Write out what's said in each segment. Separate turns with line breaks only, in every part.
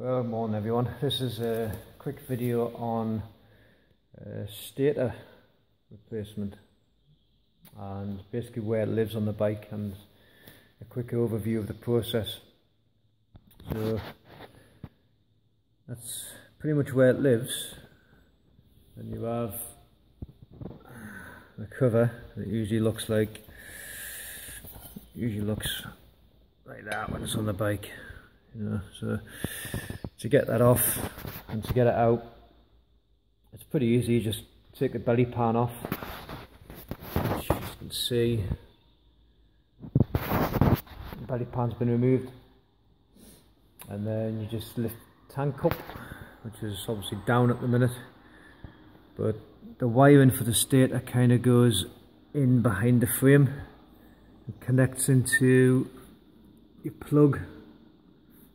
Well, good morning everyone. This is a quick video on stator replacement and basically where it lives on the bike and a quick overview of the process. So that's pretty much where it lives. And you have the cover that usually looks like that when it's on the bike. You know, so to get that off and to get it out, it's pretty easy. You just take the belly pan off, which you can see the belly pan's been removed, and then you just lift the tank up, which is obviously down at the minute, but the wiring for the stator kind of goes in behind the frame and connects into your plug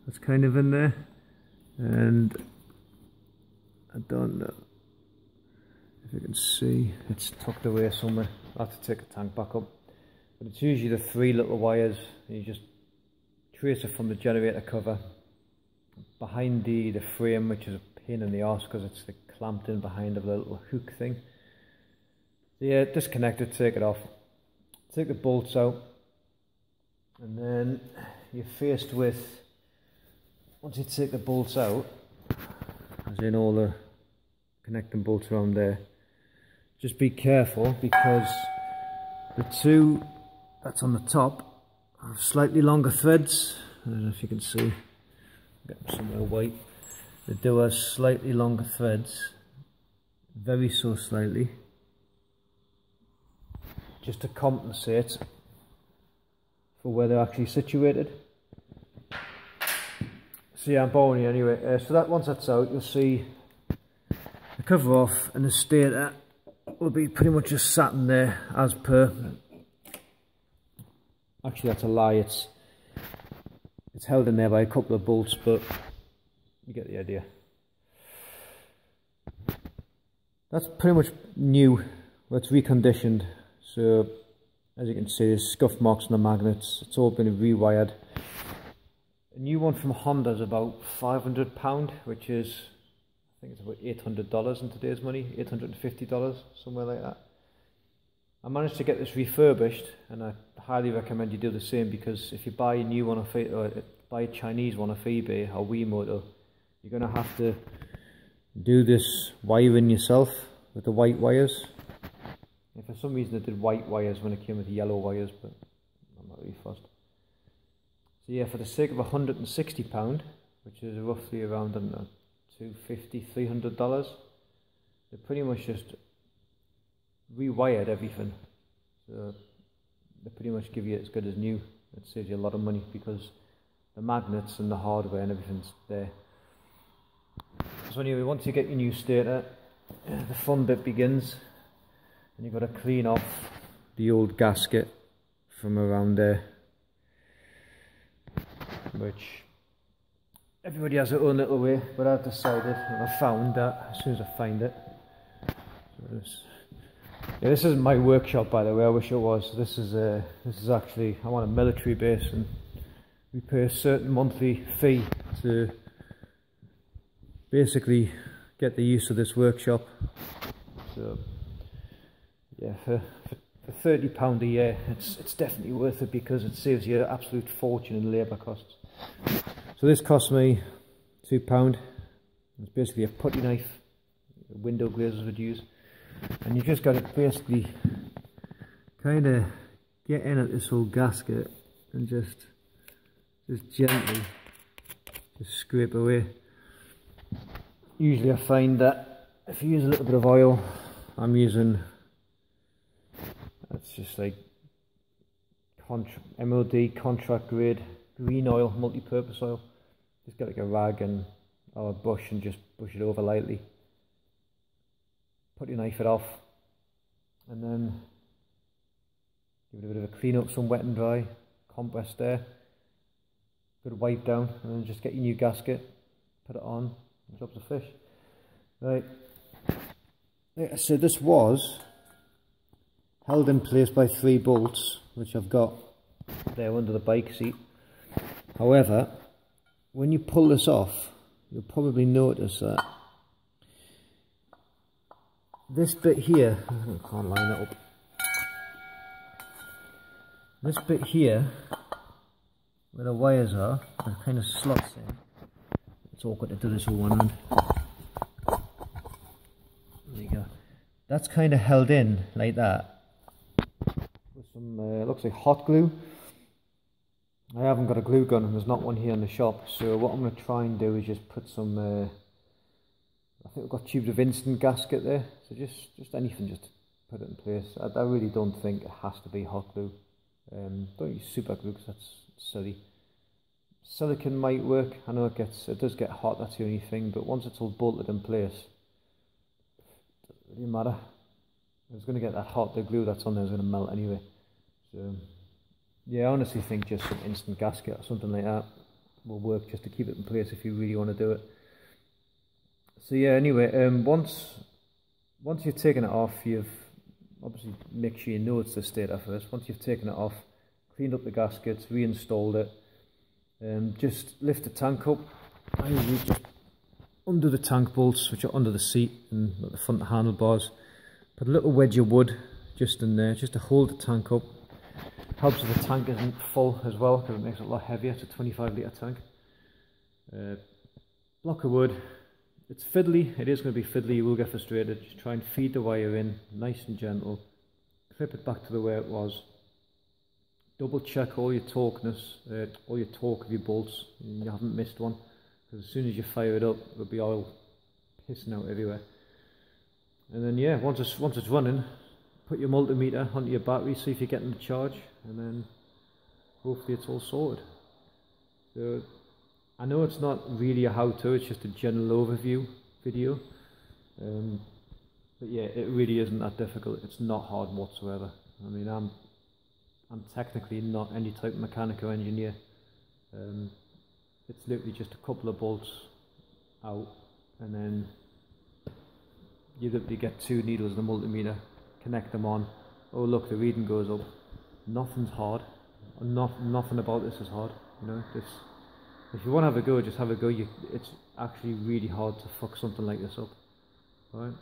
that's kind of in there, and I don't know if you can see, it's tucked away somewhere. I'll have to take the tank back up, but it's usually the three little wires. You just trace it from the generator cover behind the frame, which is a pain in the arse because it's clamped in behind a little hook thing. So yeah, disconnect it, take it off, take the bolts out, and then you're faced with, once you take the bolts out, as in all the connecting bolts around there, just be careful because the two that's on the top have slightly longer threads. I don't know if you can see, get somewhere white. They do have slightly longer threads, very so slightly, just to compensate for where they're actually situated. So yeah, I'm boring you anyway. So that once that's out, you'll see the cover off and the stator will be pretty much just sat in there as per. Actually, that's a lie. It's held in there by a couple of bolts, but you get the idea. That's pretty much new. Well, it's reconditioned. So as you can see, there's scuff marks on the magnets. It's all been rewired. A new one from Honda is about £500, which is, I think it's about $800 in today's money, $850, somewhere like that. I managed to get this refurbished, and I highly recommend you do the same, because if you buy a new one off or buy a Chinese one off eBay or Wemoto, you're going to have to do this wiring yourself with the white wires. And for some reason I did white wires when it came with the yellow wires, but I'm not really fussed. So yeah, for the sake of £160, which is roughly around, I don't know, $250, $300, they pretty much just rewired everything. So they pretty much give you as good as new. It saves you a lot of money because the magnets and the hardware and everything's there. So anyway, once you get your new stator, the fun bit begins, and you've got to clean off the old gasket from around there, which everybody has their own little way, but I've decided, and I found that as soon as I find it. Yeah, this isn't my workshop, by the way. I wish it was. This is actually, I'm on a military base, and we pay a certain monthly fee to basically get the use of this workshop. So yeah, for £30 a year, it's definitely worth it, because it saves you an absolute fortune in labour costs. So this cost me £2. It's basically a putty knife, window glazers would use, and you just got to basically kind of get in at this whole gasket and just gently just scrape away. Usually I find that if you use a little bit of oil, I'm using, that's just like MOD contract grade green oil, multi-purpose oil. Just get like a rag and or a brush and just brush it over lightly. Put your knife it off, and then give it a bit of a clean up, some wet and dry, compress there, good wipe down, and then just get your new gasket, put it on, and drop the fish. Right, like I said, this was held in place by 3 bolts, which I've got there under the bike seat. However, when you pull this off, you'll probably notice that this bit here, I can't line it up. This bit here, where the wires are, the kind of slots in. It's awkward to do this with one hand. There you go. That's kind of held in like that with some, looks like hot glue. I haven't got a glue gun and there's not one here in the shop, so what I'm going to try and do is just put some, I think we've got tubes of instant gasket there, so just anything just to put it in place. I really don't think it has to be hot glue. Don't use super glue because that's silly. Silicone might work. I know it does get hot, that's the only thing, but once it's all bolted in place, it doesn't really matter. It's going to get that hot, the glue that's on there is going to melt anyway. So yeah, I honestly think just some instant gasket or something like that will work just to keep it in place if you really want to do it. So yeah, anyway, once you've taken it off, you've obviously make sure you know it's the stator first. Once you've taken it off, cleaned up the gaskets, reinstalled it, just lift the tank up. I usually just undo the tank bolts, which are under the seat and at the front handlebars. Put a little wedge of wood just in there, just to hold the tank up. Helps if the tank isn't full as well, because it makes it a lot heavier. It's a 25 litre tank. Block of wood. It's fiddly, it is going to be fiddly, you will get frustrated. Just try and feed the wire in, nice and gentle. Clip it back to the way it was. Double check all your torqueness, all your torque of your bolts, and you haven't missed one. Because as soon as you fire it up, there'll be oil pissing out everywhere. And then yeah, once it's running, put your multimeter onto your battery, see if you're getting the charge, and then hopefully it's all sorted. So I know it's not really a how-to, it's just a general overview video. But yeah, it really isn't that difficult. It's not hard whatsoever. I mean, I'm technically not any type of mechanic or engineer. It's literally just a couple of bolts out, and then you literally get 2 needles in the multimeter, connect them on. Oh look, the reading goes up. Nothing's hard. Nothing about this is hard. You know, if you want to have a go, just have a go. It's actually really hard to fuck something like this up. Alright,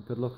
good luck.